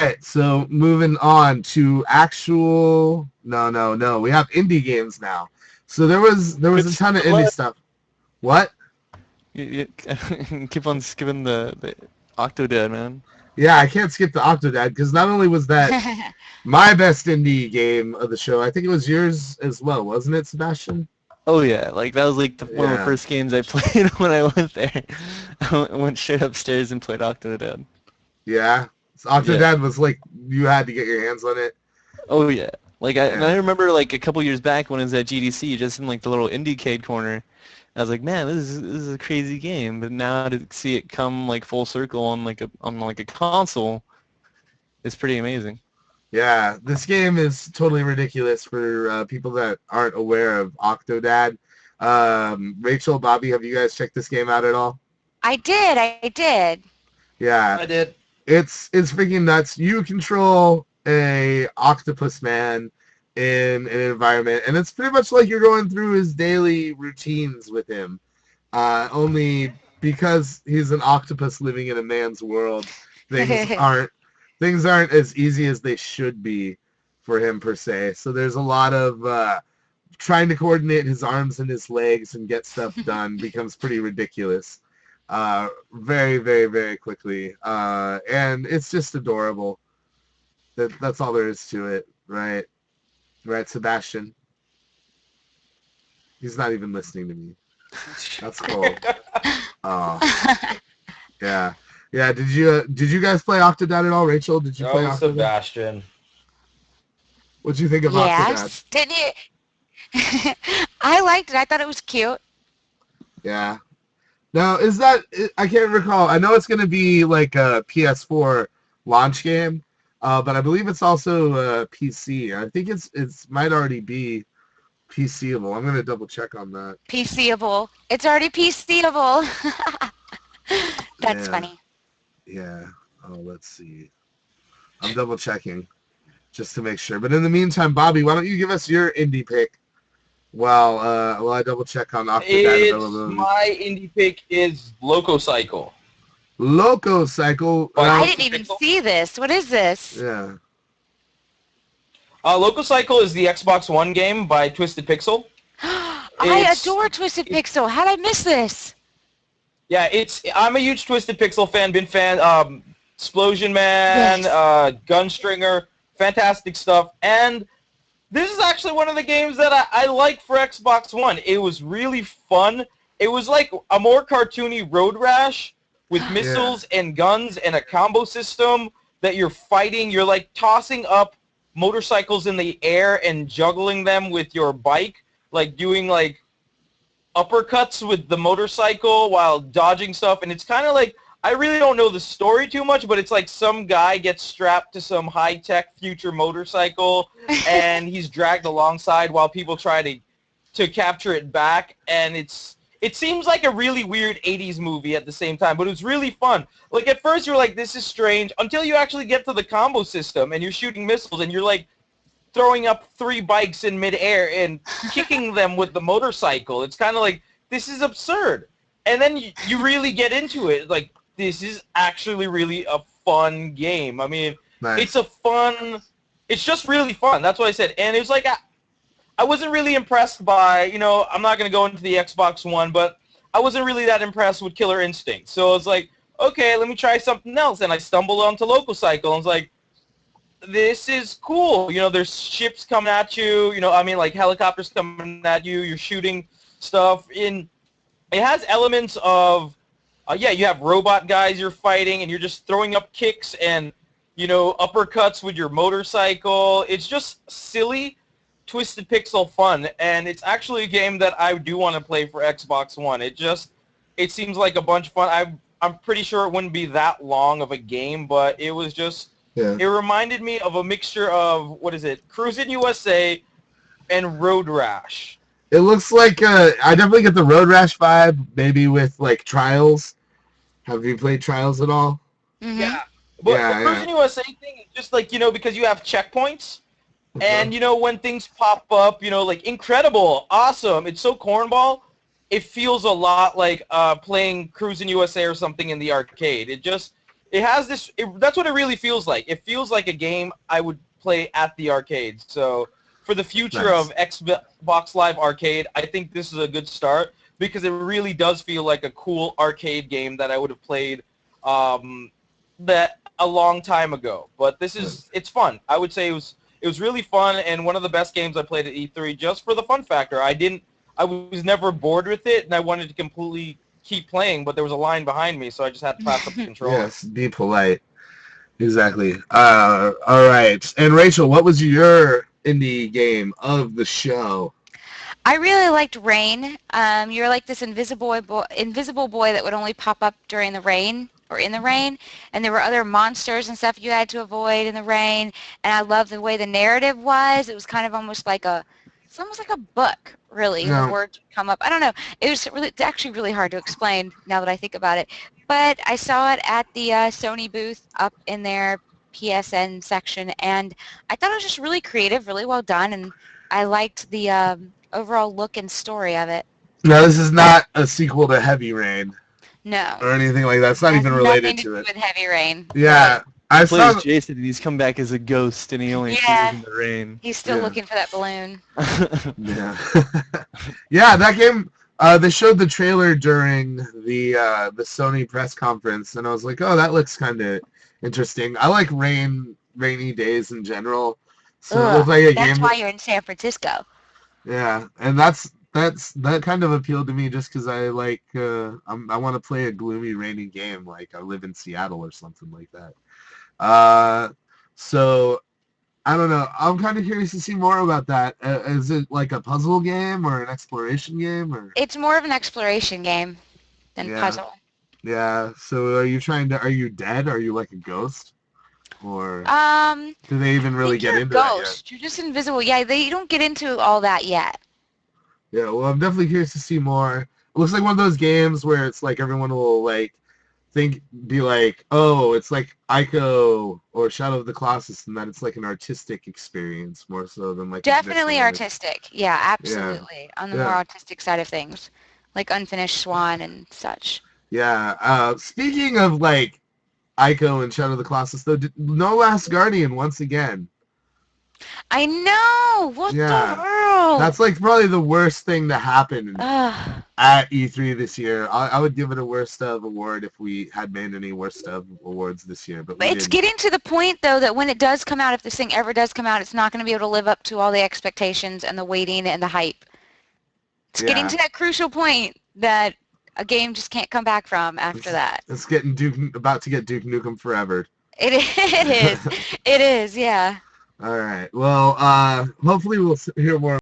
right, so moving on to actual. No. We have indie games now. So there was a ton of indie stuff. What? You keep on skipping the Octodad, man. Yeah, I can't skip the Octodad because not only was that my best indie game of the show, I think it was yours as well, wasn't it, Sebastian? Oh yeah, like that was like one of the Yeah, first games I played when I went there. I went straight upstairs and played Octodad. yeah. So Yeah. Octodad was like you had to get your hands on it. Oh yeah. And I Yeah, remember like a couple years back when it was at GDC, just in like the little IndieCade corner, I was like, man, this is a crazy game. But now to see it come like full circle on like a console is pretty amazing. yeah. This game is totally ridiculous for people that aren't aware of Octodad. Rachel, Bobby, have you guys checked this game out at all? I did. Yeah, I did. it's freaking nuts. You control a octopus man in an environment, and it's pretty much like you're going through his daily routines with him. Only because he's an octopus living in a man's world, things aren't things aren't as easy as they should be for him per se. So there's a lot of trying to coordinate his arms and his legs and get stuff done becomes pretty ridiculous. Very, very, very quickly. And it's just adorable. That's all there is to it, right? Right, Sebastian? He's not even listening to me. That's cool. Oh, yeah. Yeah, did you guys play Octodad at all? Rachel, did you play Oh, Octodad? Sebastian. What'd you think of Octodad? Yes. Didn't you? I liked it. I thought it was cute. Yeah. Now, is that I can't recall. I know it's going to be like a PS4 launch game, but I believe it's also PC. I think it's might already be PCable. I'm going to double check on that. PCable. It's already PCable. That's Yeah. funny. Yeah. Oh, let's see. I'm double checking just to make sure. But in the meantime, Bobby, why don't you give us your indie pick? Well, I double check on Octodad availability. My indie pick is Loco Cycle. Loco Cycle. I didn't even see this. What is this? Yeah. Loco Cycle is the Xbox One game by Twisted Pixel. I adore Twisted Pixel. How did I miss this? Yeah, I'm a huge Twisted Pixel fan. Been fan. Explosion Man, Yes. Gunstringer, fantastic stuff. And this is actually one of the games that I like for Xbox One. It was really fun. It was like a more cartoony Road Rash with missiles and guns and a combo system that you're fighting. You're like tossing up motorcycles in the air and juggling them with your bike, like doing like uppercuts with the motorcycle while dodging stuff. And it's kind of like, I really don't know the story too much, but it's like some guy gets strapped to some high-tech future motorcycle and he's dragged alongside while people try to capture it back. And it seems like a really weird 80s movie at the same time, but it was really fun. Like at first you're like, this is strange, until you actually get to the combo system and you're shooting missiles and you're like throwing up 3 bikes in midair and kicking them with the motorcycle. It's kind of like, this is absurd. And then you really get into it. Like, this is actually really a fun game. I mean, Nice. It's just really fun. That's what I said. And it was like, I wasn't really impressed by, I'm not going to go into the Xbox One, but I wasn't really that impressed with Killer Instinct. So I was like, okay, let me try something else. And I stumbled onto Loco Cycle and I was like, this is cool. There's ships coming at you, like helicopters coming at you. You're shooting stuff. It has elements of, you have robot guys you're fighting, and you're just throwing up kicks and, uppercuts with your motorcycle. It's just silly, Twisted Pixel fun, and it's actually a game that I do want to play for Xbox One. It seems like a bunch of fun. I'm pretty sure it wouldn't be that long of a game, but it was just, it reminded me of a mixture of, Cruisin' USA and Road Rash. It looks like I definitely get the Road Rash vibe, maybe with like Trials. Have you played Trials at all? Mm-hmm. Yeah. But the Cruisin' USA thing is just like, because you have checkpoints, and, when things pop up, like incredible, awesome, it's so cornball, it feels a lot like playing Cruisin' USA or something in the arcade. it has this. That's what it really feels like. It feels like a game I would play at the arcade. So for the future Nice. of Xbox Live Arcade, I think this is a good start because it really does feel like a cool arcade game that I would have played that a long time ago. But it's fun. I would say it was really fun and one of the best games I played at E3 just for the fun factor. I was never bored with it and I wanted to completely keep playing, but there was a line behind me, so I just had to pass up the controller. Yes, be polite. Exactly. All right. And Rachel, what was your indie game of the show? I really liked Rain. You're like this invisible boy that would only pop up during the rain or in the rain, and there were other monsters and stuff you had to avoid in the rain. And I loved the way the narrative was. It was kind of almost like it's almost like a book, really. And No. the words would come up. I don't know. It's actually really hard to explain now that I think about it. But I saw it at the Sony booth up in their PSN section, and I thought it was just really creative, really well done, and I liked the overall look and story of it. No, this is not a sequel to Heavy Rain No. or anything like that. It's not It has even related nothing to do it. with Heavy Rain. Yeah. Right. I Plays saw. Jason and he's come back as a ghost and he only appears in the rain. He's still Yeah. looking for that balloon. Yeah. Yeah, that game. They showed the trailer during the Sony press conference, and I was like, oh, that looks kind of interesting. I like rainy days in general, so it looks like a That's game. why you're in San Francisco. Yeah, and that kind of appealed to me just because I like I want to play a gloomy, rainy game like I live in Seattle or something like that. So I don't know. I'm kind of curious to see more about that. Is it like a puzzle game or an exploration game or? It's more of an exploration game than Yeah. puzzle. Yeah. So are you dead? Are you like a ghost? Or do they even really think get you're into a that yet? ghost. You're just invisible. Yeah, you don't get into all that yet. Yeah, well, I'm definitely curious to see more. It looks like one of those games where it's like everyone will like be like, oh, it's like Ico or Shadow of the Colossus, and that it's like an artistic experience more so than like a Definitely traditional, like- artistic. Yeah, absolutely. On the more Yeah. artistic side of things, like Unfinished Swan and such. Yeah. Speaking of like Ico and Shadow of the Colossus, though, no Last Guardian once again. I know. What Yeah. the world? That's like probably the worst thing to happen Ugh. at E3 this year. I would give it a worst of award if we had made any worst of awards this year, but we It's didn't. getting to the point, though, that when it does come out, if this thing ever does come out, it's not going to be able to live up to all the expectations and the waiting and the hype. It's getting Yeah. to that crucial point that a game just can't come back from after that. It's getting about to get Duke Nukem Forever. It is. It is, yeah. All right. Well, hopefully we'll hear more